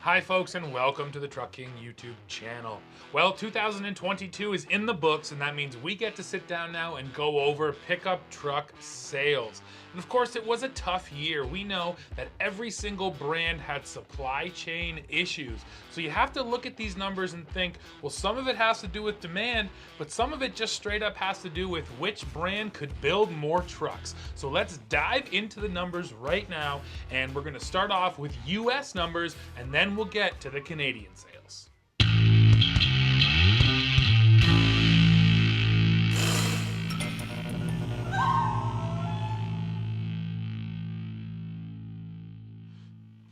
Hi folks, and welcome to the Truck King YouTube channel. Well, 2022 is in the books, and that means we get to sit down now and go over pickup truck sales. And of course, it was a tough year. We know that every single brand had supply chain issues. So you have to look at these numbers and think, well, some of it has to do with demand, but some of it just straight up has to do with which brand could build more trucks. So let's dive into the numbers right now, and we're gonna start off with US numbers, and then we'll get to the Canadian sales.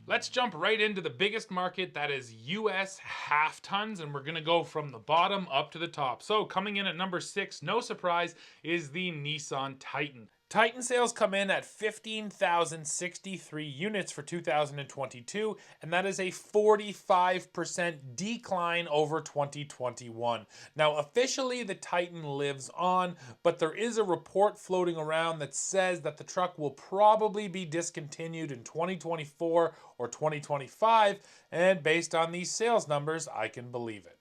Let's jump right into the biggest market, that is US half tons, and we're gonna go from the bottom up to the top. So coming in at number 6, no surprise, is the Nissan Titan. Titan sales come in at 15,063 units for 2022, and that is a 45% decline over 2021. Now, officially, the Titan lives on, but there is a report floating around that says that the truck will probably be discontinued in 2024 or 2025, and based on these sales numbers, I can believe it.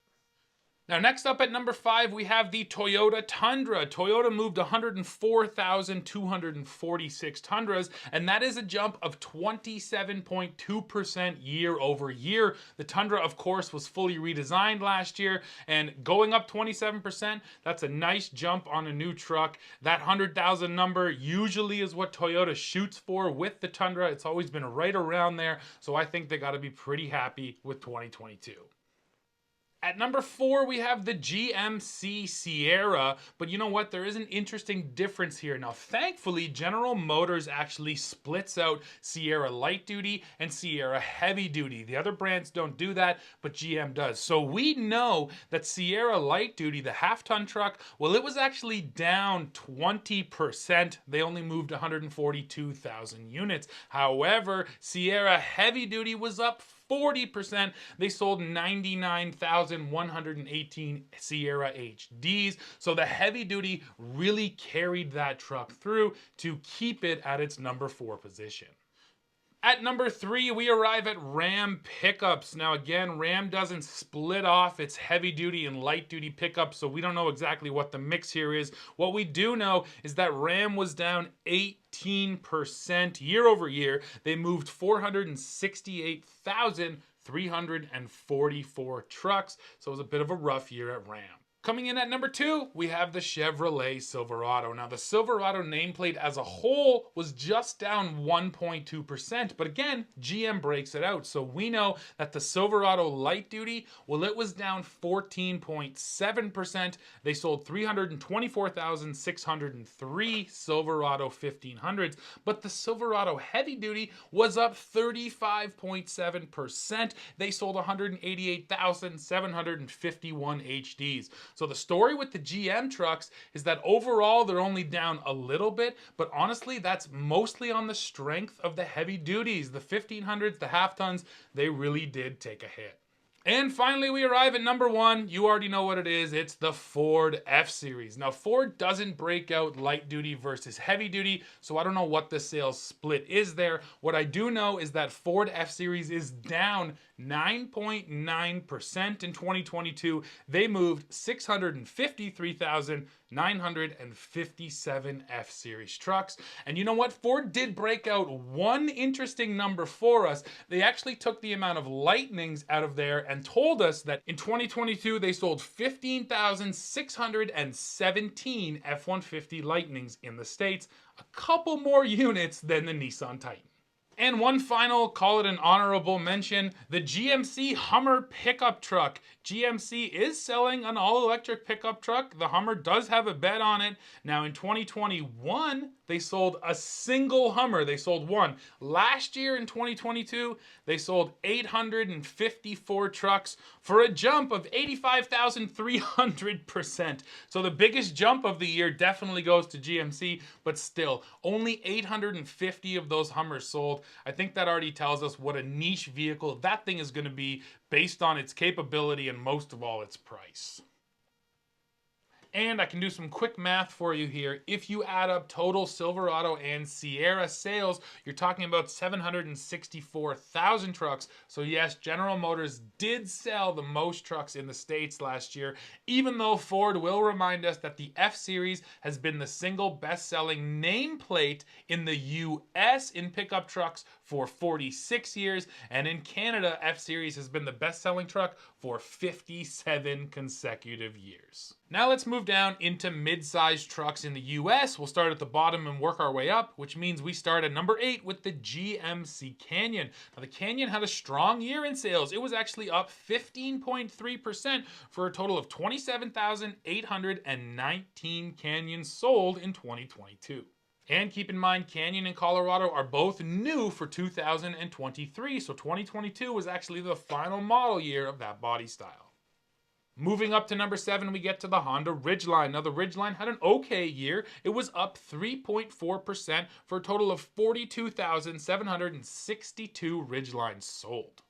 Now, next up at number 5, we have the Toyota Tundra. Toyota moved 104,246 Tundras, and that is a jump of 27.2% year over year. The Tundra, of course, was fully redesigned last year, and going up 27%, that's a nice jump on a new truck. That 100,000 number usually is what Toyota shoots for with the Tundra. It's always been right around there, so I think they got to be pretty happy with 2022. At number 4, we have the GMC Sierra, but you know what? There is an interesting difference here. Now, thankfully, General Motors actually splits out Sierra Light Duty and Sierra Heavy Duty. The other brands don't do that, but GM does. So we know that Sierra Light Duty, the half-ton truck, well, it was actually down 20%. They only moved 142,000 units. However, Sierra Heavy Duty was up 40%. They sold 99,118 Sierra HDs. So the heavy duty really carried that truck through to keep it at its number 4 position. At number 3, we arrive at Ram pickups. Now again, Ram doesn't split off its heavy duty and light duty pickups, so we don't know exactly what the mix here is. What we do know is that Ram was down 18% year over year. They moved 468,344 trucks, so it was a bit of a rough year at Ram. Coming in at number 2, we have the Chevrolet Silverado. Now, the Silverado nameplate as a whole was just down 1.2%, but again, GM breaks it out. So we know that the Silverado light duty, well, it was down 14.7%. They sold 324,603 Silverado 1500s, but the Silverado heavy duty was up 35.7%. They sold 188,751 HDs. So the story with the GM trucks is that overall they're only down a little bit, but honestly that's mostly on the strength of the heavy duties. The 1500s, the half tons, they really did take a hit. And finally, we arrive at number 1. You already know what it is. It's the Ford F-Series. Now, Ford doesn't break out light duty versus heavy duty, so I don't know what the sales split is there. What I do know is that Ford F-Series is down 9.9% in 2022. They moved 653,957 F-Series trucks. And you know what? Ford did break out one interesting number for us. They actually took the amount of Lightnings out of there and told us that in 2022 they sold 15,617 F-150 Lightnings in the States, a couple more units than the Nissan Titan. And one final, call it an honorable mention, the GMC Hummer pickup truck. GMC is selling an all-electric pickup truck. The Hummer does have a bed on it. Now in 2021, they sold a single Hummer. They sold one. Last year in 2022, they sold 854 trucks for a jump of 85,300%. So the biggest jump of the year definitely goes to GMC, but still, only 850 of those Hummers sold. I think that already tells us what a niche vehicle that thing is going to be based on its capability and most of all its price. And I can do some quick math for you here. If you add up total Silverado and Sierra sales, you're talking about 764,000 trucks. So yes, General Motors did sell the most trucks in the States last year, even though Ford will remind us that the F-Series has been the single best-selling nameplate in the US in pickup trucks for 46 years, and in Canada, F-Series has been the best-selling truck for 57 consecutive years. Now let's move down into mid-sized trucks in the US. We'll start at the bottom and work our way up, which means we start at number 8 with the GMC Canyon. Now the Canyon had a strong year in sales. It was actually up 15.3% for a total of 27,819 Canyons sold in 2022. And keep in mind, Canyon and Colorado are both new for 2023, so 2022 was actually the final model year of that body style. Moving up to number 7, we get to the Honda Ridgeline. Now, the Ridgeline had an okay year. It was up 3.4% for a total of 42,762 Ridgelines sold.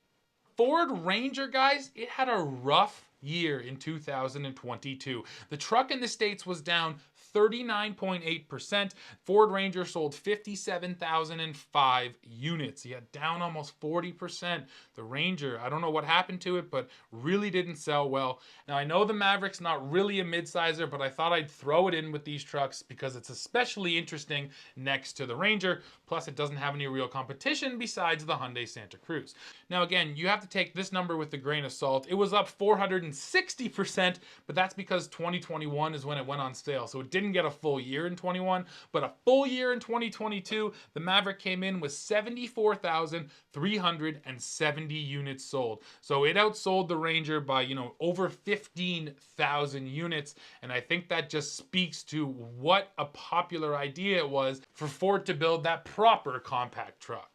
Ford Ranger, guys, it had a rough year in 2022. The truck in the States was down 39.8%. Ford Ranger sold 57,005 units. Yeah, down almost 40%. The Ranger, I don't know what happened to it, but really didn't sell well. Now, I know the Maverick's not really a midsizer, but I thought I'd throw it in with these trucks because it's especially interesting next to the Ranger. Plus, it doesn't have any real competition besides the Hyundai Santa Cruz. Now, again, you have to take this number with a grain of salt. It was up 460%, but that's because 2021 is when it went on sale. So it didn't get a full year in 21, but a full year in 2022, the Maverick came in with 74,370 units sold. So it outsold the Ranger by, over 15,000 units. And I think that just speaks to what a popular idea it was for Ford to build that proper compact truck.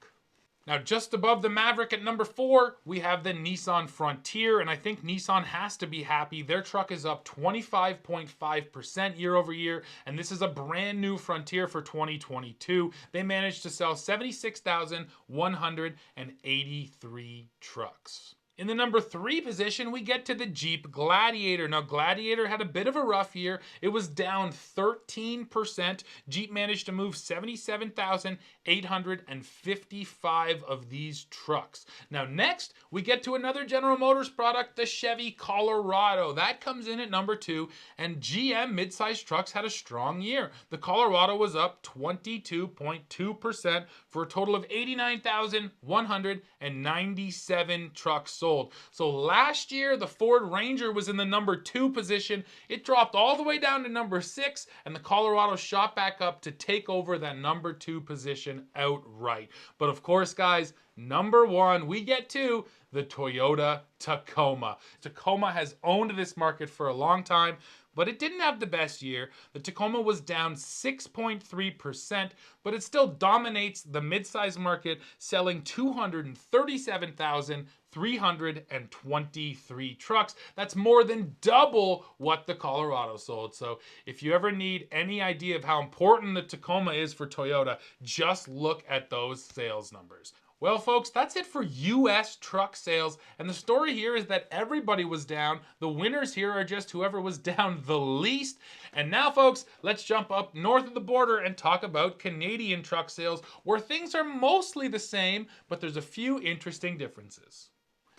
Now, just above the Maverick at number 4, we have the Nissan Frontier, and I think Nissan has to be happy. Their truck is up 25.5% year over year, and this is a brand new Frontier for 2022. They managed to sell 76,183 trucks. In the number 3 position, we get to the Jeep Gladiator. Now, Gladiator had a bit of a rough year. It was down 13%. Jeep managed to move 77,855 of these trucks. Now, next, we get to another General Motors product, the Chevy Colorado. That comes in at number 2, and GM midsize trucks had a strong year. The Colorado was up 22.2% for a total of 89,197 trucks sold. So last year, the Ford Ranger was in the number 2 position. It dropped all the way down to number 6, and the Colorado shot back up to take over that number 2 position outright. But of course, guys, number 1, we get to the Toyota Tacoma. Tacoma has owned this market for a long time, but it didn't have the best year. The Tacoma was down 6.3%, but it still dominates the midsize market, selling 237,323 trucks. That's more than double what the Colorado sold. So if you ever need any idea of how important the Tacoma is for Toyota, just look at those sales numbers. Well, folks, that's it for U.S. truck sales. And the story here is that everybody was down. The winners here are just whoever was down the least. And now, folks, let's jump up north of the border and talk about Canadian truck sales, where things are mostly the same, but there's a few interesting differences.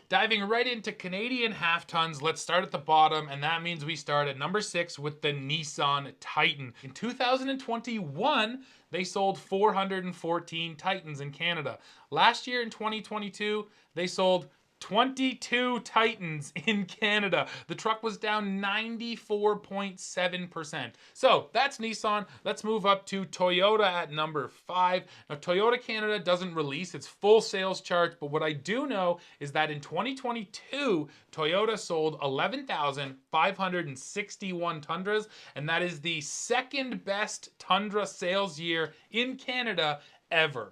Diving right into Canadian half tons, let's start at the bottom, and that means we start at number 6 with the Nissan Titan. In 2021, they sold 414 Titans in Canada. Last year in 2022, they sold 22 Titans in Canada. The truck was down 94.7%. So that's Nissan. Let's move up to Toyota at number 5. Now, Toyota Canada doesn't release its full sales chart, but what I do know is that in 2022, Toyota sold 11,561 Tundras, and that is the second best Tundra sales year in Canada ever.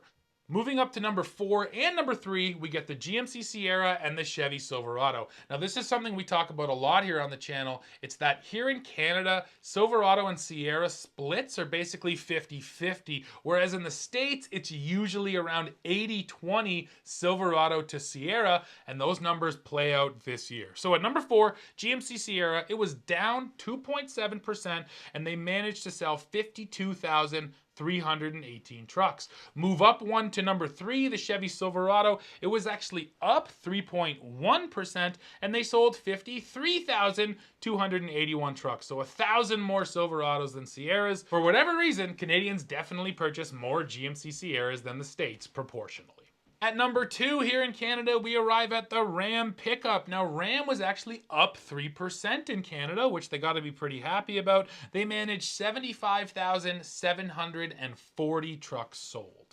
Moving up to number 4 and number 3, we get the GMC Sierra and the Chevy Silverado. Now, this is something we talk about a lot here on the channel. It's that here in Canada, Silverado and Sierra splits are basically 50-50, whereas in the States, it's usually around 80-20 Silverado to Sierra, and those numbers play out this year. So at number 4, GMC Sierra, it was down 2.7%, and they managed to sell 52,318 trucks. Move up one to number 3, the Chevy Silverado. It was actually up 3.1%, and they sold 53,281 trucks. So 1,000 more Silverados than Sierras. For whatever reason, Canadians definitely purchase more GMC Sierras than the States proportionally. At number 2 here in Canada, we arrive at the Ram pickup. Now, Ram was actually up 3% in Canada, which they got to be pretty happy about. They managed 75,740 trucks sold.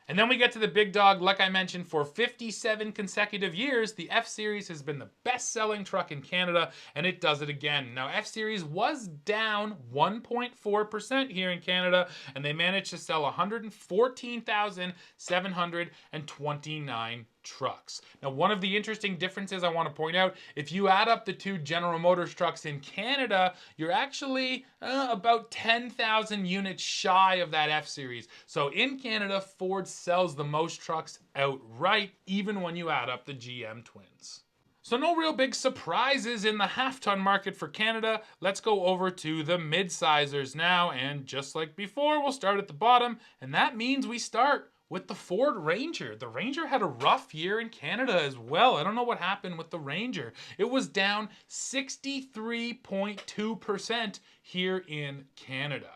And then we get to the big dog. Like I mentioned, for 57 consecutive years, the F-Series has been the best-selling truck in Canada, and it does it again. Now, F-Series was down 1.4% here in Canada, and they managed to sell 114,729 trucks. Now, one of the interesting differences I want to point out, if you add up the two General Motors trucks in Canada, you're actually about 10,000 units shy of that F-Series. So in Canada, Ford sells the most trucks outright, even when you add up the GM twins. So no real big surprises in the half-ton market for Canada. Let's go over to the mid-sizers now, and just like before, we'll start at the bottom, and that means we start with the Ford Ranger. The Ranger had a rough year in Canada as well. I don't know what happened with the Ranger. It was down 63.2% here in Canada.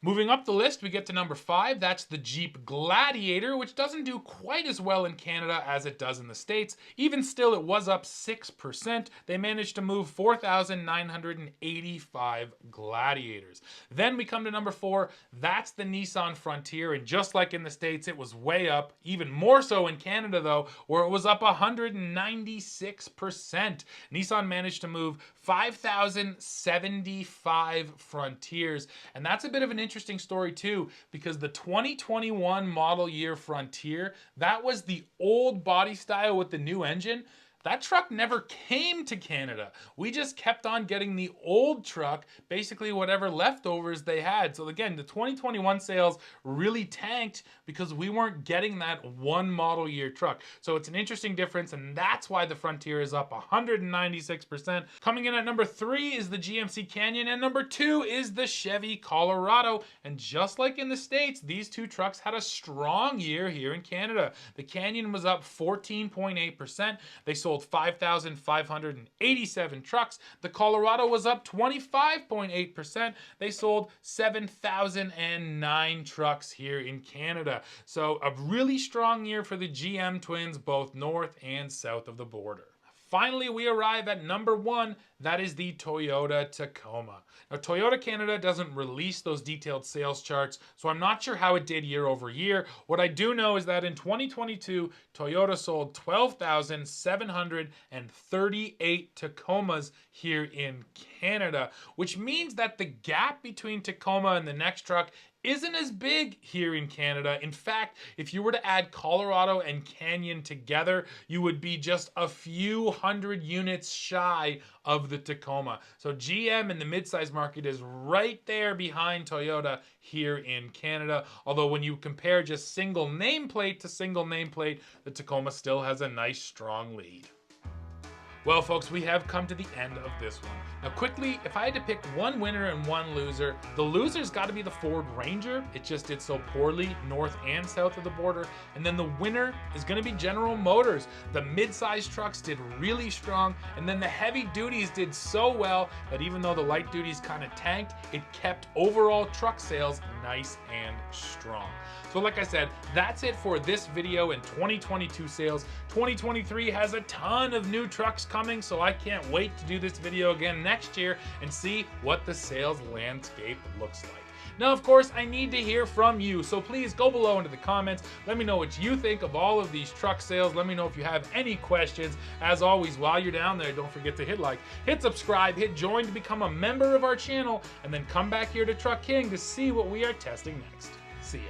Moving up the list, we get to number 5. That's the Jeep Gladiator, which doesn't do quite as well in Canada as it does in the States. Even still, it was up 6%. They managed to move 4,985 Gladiators. Then we come to number 4. That's the Nissan Frontier, and just like in the States, it was way up. Even more so in Canada, though, where it was up 196%. Nissan managed to move 5,075 Frontiers, and that's a bit of an interesting story too, because the 2021 model year Frontier, that was the old body style with the new engine. That truck never came to Canada. We just kept on getting the old truck, basically whatever leftovers they had. So again, the 2021 sales really tanked because we weren't getting that one model year truck. So it's an interesting difference, and that's why the Frontier is up 196%. Coming in at number 3 is the GMC Canyon, and number 2 is the Chevy Colorado. And just like in the States, these two trucks had a strong year here in Canada. The Canyon was up 14.8%. They sold 5,587 trucks. The Colorado was up 25.8%. They sold 7,009 trucks here in Canada. So a really strong year for the GM twins, both north and south of the border. Finally, we arrive at number 1. That is the Toyota Tacoma. Now, Toyota Canada doesn't release those detailed sales charts, so I'm not sure how it did year over year. What I do know is that in 2022, Toyota sold 12,738 Tacomas here in Canada, which means that the gap between Tacoma and the next truck isn't as big here in Canada. In fact, if you were to add Colorado and Canyon together, you would be just a few hundred units shy of the Tacoma. So GM in the midsize market is right there behind Toyota here in Canada. Although when you compare just single nameplate to single nameplate, the Tacoma still has a nice strong lead. Well, folks, we have come to the end of this one. Now, quickly, if I had to pick one winner and one loser, the loser's got to be the Ford Ranger. It just did so poorly north and south of the border. And then the winner is going to be General Motors. The mid-size trucks did really strong, and then the heavy duties did so well that even though the light duties kind of tanked, it kept overall truck sales nice and strong. So like I said, that's it for this video in 2022 sales. 2023 has a ton of new trucks coming, so I can't wait to do this video again next year and see what the sales landscape looks like. Now, of course, I need to hear from you, so please go below into the comments. Let me know what you think of all of these truck sales. Let me know if you have any questions. As always, while you're down there, don't forget to hit like, hit subscribe, hit join to become a member of our channel, and then come back here to Truck King to see what we are testing next. See ya.